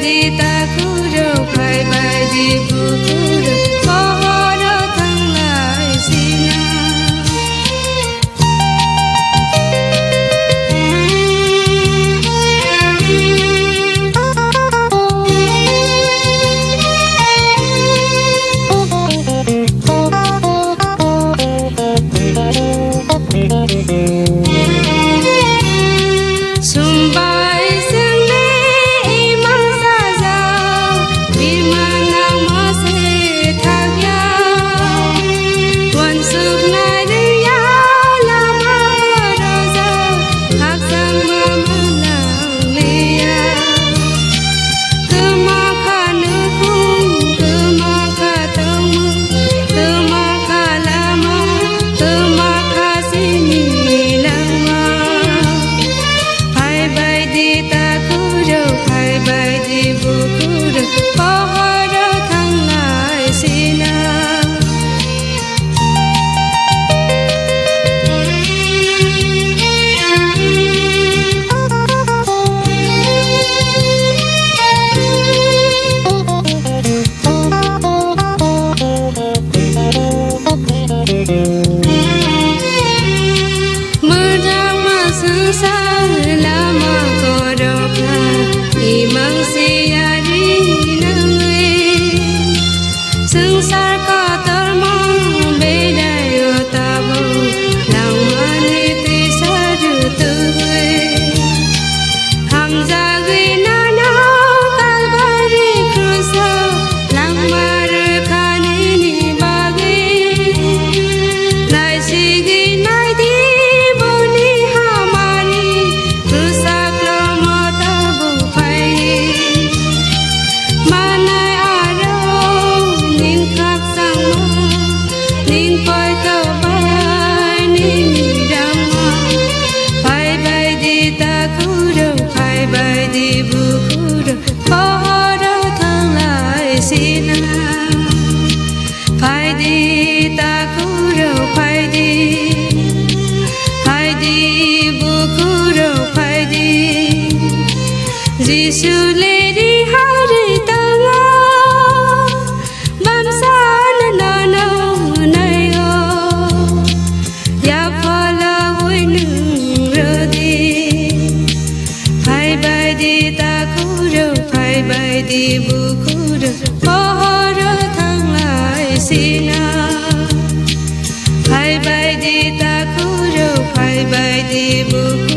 di ta khuro phai bai di bu khuro có đó thăng lại xin phải đi ta khuro phải đi bu khuro phải đi Giêsu lê đi hari tanga bám san na na nay o ya phala vui nương rơ đi phải bay đi ta khuro phải bay đi bu khuro có rơ thăng lại xin phải bay đi ta khuro phải bay đi bu